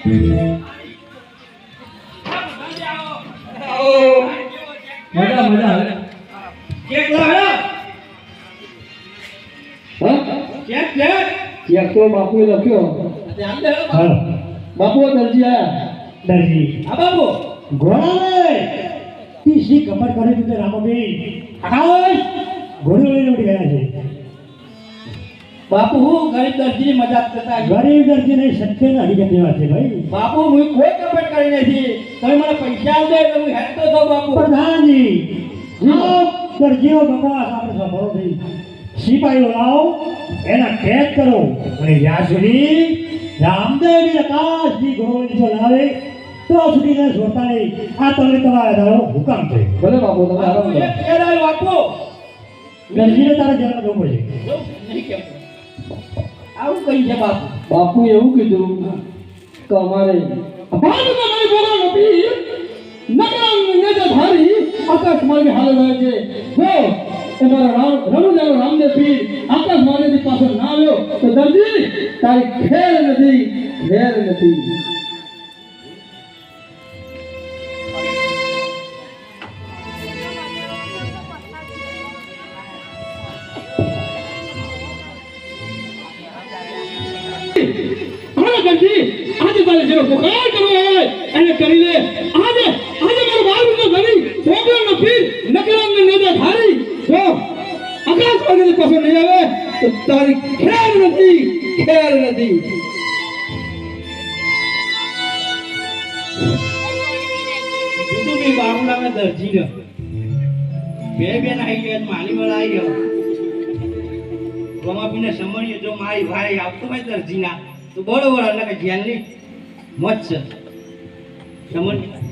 મજા મજા કેક લાવ્યો હા કેક કેક કેક તો બાપુએ લખ્યો હા બાપુ દરજી આયા દરજી હા બાપુ ઘોડા રે તીસી કપડ કરી તું રામબેન આકાશ ઘોડો લઈને ઉડી ગયા છે બાપુ હું ગરીબ દરજી મજાક કરતા ગરીબ દરજી નહીં સત્ય ના હકીકત વાત છે ભાઈ બાપુ હું કોઈ કપડ કરી નથી તમે મને પૈસા આલ દે તો હું હેડતો તો બાપુ પ્રધાનજી જી દરજીઓ બકવાસ આપણે સાંભળો થઈ સિપાહીઓ લાવો એના ટેગ કરો અને જ્યાં સુધી રામદેવી આકાશની ઘોડી જો લાવે તો સુધી ને જોતા નહીં આ તમને તમારા દારો હુકમ છે ભલે બાપુ તમે આરામ કરો કેરાય બાપુ દરજીને તારા જન્મ જવું પડશે નહીં કેમ આવું કઈ છે બાપુ બાપુ એવું કીધું કે અમારે ભારતમાં મારી બોલા નથી નગરામ નેજા ધારી આકાશ માર્ગે હાલે રહે છે જો તમારા રણુજાનો રામદેવ પીર આકાશ માર્ગેથી પાછો ના આવ્યો તો દરજી તારી ખેર નથી આજે તારે જેનો પુકાર કરવો હોય એને કરી લે આજે મારો બાળનો ધણી ભોગવનો પીર નકરામને નેજા ધારી જો આકાશ માર્ગેથી પાછો નહીં આવે તો તારી ખેર નથી તું બી બાબુલા ને દરજી ગયો બે આવી ગયા માલી વાળા આવી ગયો ગમાપીને સમણીએ જો મારી ભાઈ આવતો ભાઈ દરજીના તો બરોબર એટલે કે જેલની મોજ છે સમણી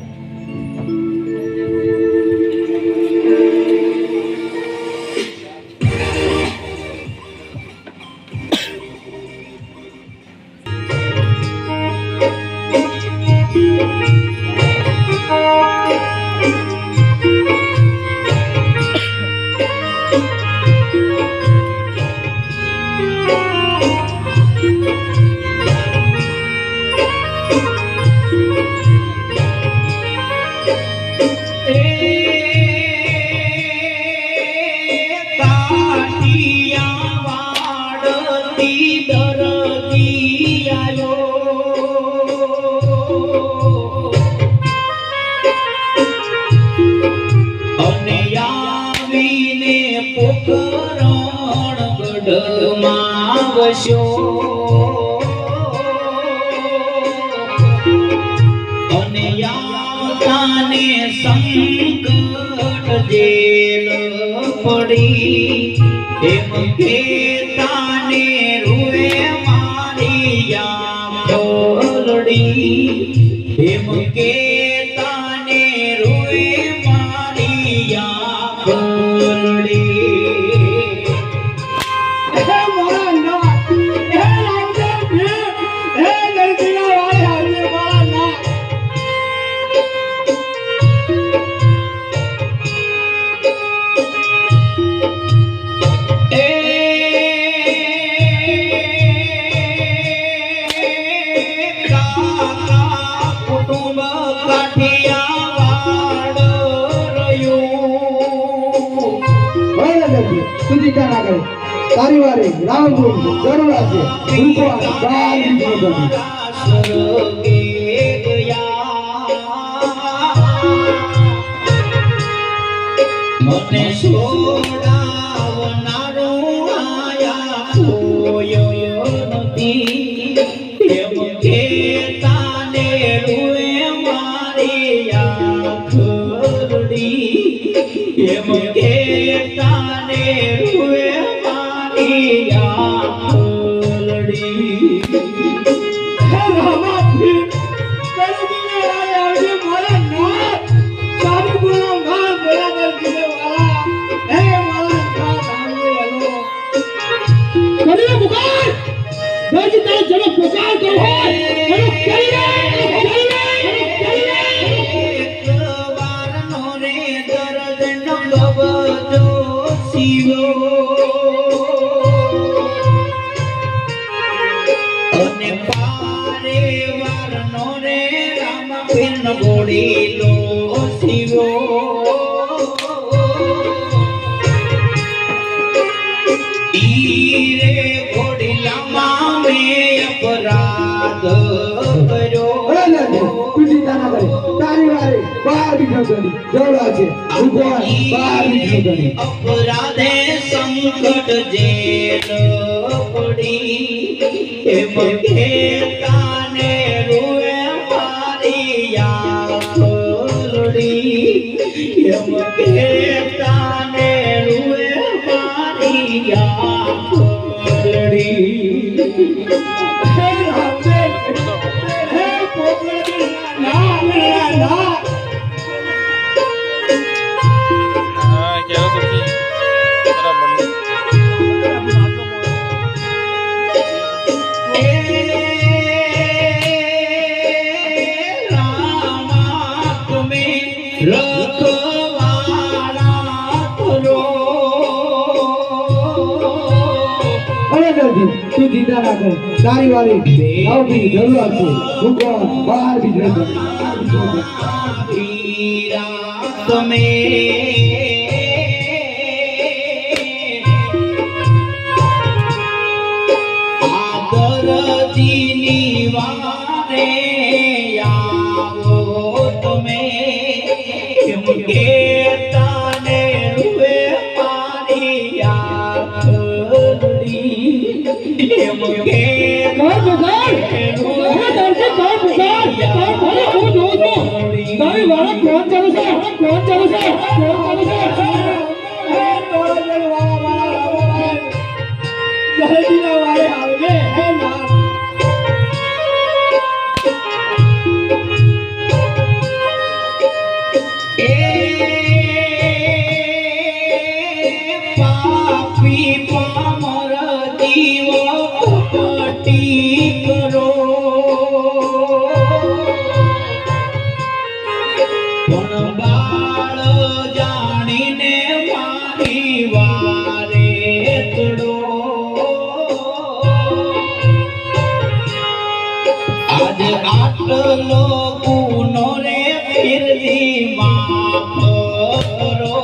અને યાતાને સંકટ જેલ પડી એમ કે તાને રૂએ મારી યામડી એમ કે તાને રૂએ મારી યામડી તારીવારે રામગુણ જરૂરા છે મને છોડાવનારો આયા કોયો નથી એમ કે તાને રૂએ મારી આખડી એમ કે તાને રૂએ મારી આખડી હે રામા ફિર કલગીને આયા છે મારા ના સારી બોલા માં બોલા કરકે વાલા હે મારા ના ધામે હેલો કરી પુકાર દરજી તારે જનો પુકાર કરો હોય એનો કરી લે એકવારનો રે દર્દનો લબજો શિવો અને વારે વારનો રે રામ પીર ગોડીલો શિવો ઈ રે ગોડીલામાં મેં અપરાધ કર્યો તારી વારે બાર બીજો ગણી જોડવા છે ભગવાન બાર બીજો ગણી અપરાધે સંકટ જેલ પડી એમ કેતાને રૂએ મારી યાદી એમ કેતાને રૂએ મારી યાદી હે રામે હે પોગડી ના ના તું ચિંતા ના કર તારી વારી નવમી જરૂર છે ભગવાન બાર બીજો તમે આદરજીની વારે આવો તમે એમ કેતાને રૂએ મારી યાદી એમ કે પાપી પામર જીવો કપટી કરો પણ બાળ જાણીને મારી વારે તડો આજ આટલો ગુનો રે ફિરથી માફ કરો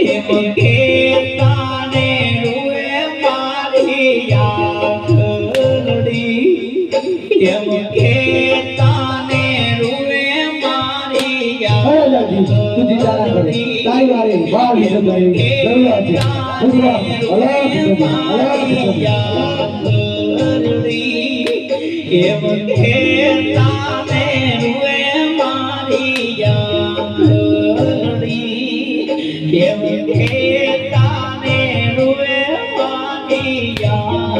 એમ કેતાને રૂએ મારી યાદી એમ કેતાને રૂએ મારી તું ચિંતા ના કર તારી વારે બાર બીજો ગણી જરૂર છે ભગવાન એમ કેતાને રૂએ મારી યાદી એમ કેતાને રૂએ મારી યાદી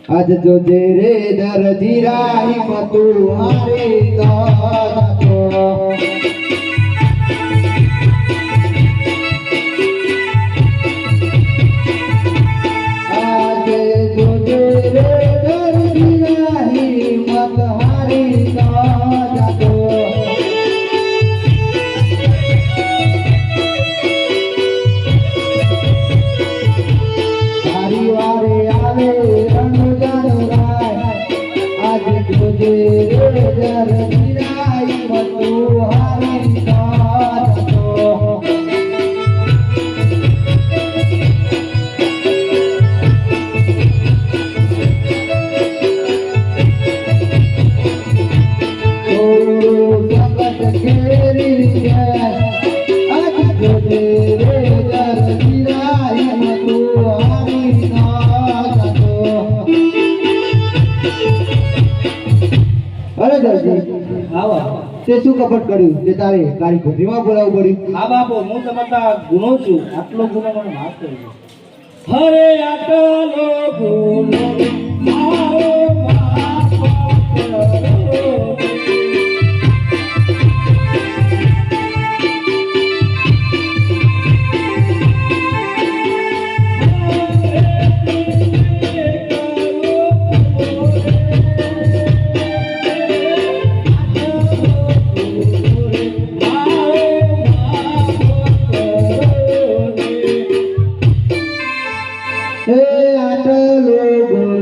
આજ જોજે રે દરજી રાહી મતું મારે તો આજ જોજે રે દરજી રાહી મત હારી તો તારી વારે આવે તે શું કપટ કર્યું તે તારે તારી ઘોડીમાં બોલાવવું પડ્યું હા બાપુ હું તમારા ગુનો છું આટલો ગુનો મને માફ કરજો હરે આટલો ગુનો મારો માફ કરો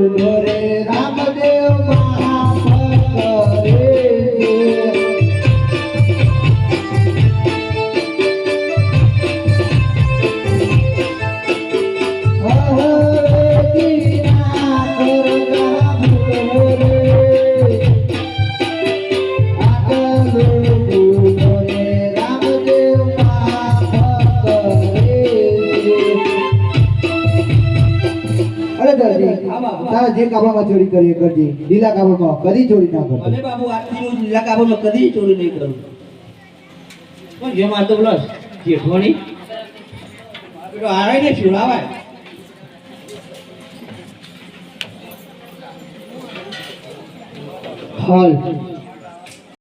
રે રામદેવ માફ કરે જે કાબામાં ચોરી કરીએ કરજે લીલા કાબામાં કદી ચોરી ના કરતો અરે બાબુ આજથી હું લીલા કાબોમાં કદી ચોરી નહીં કરું પણ જેમ આ તો પ્લસ જેઠવાની પેલો આવે ને છુરાવાય હાલ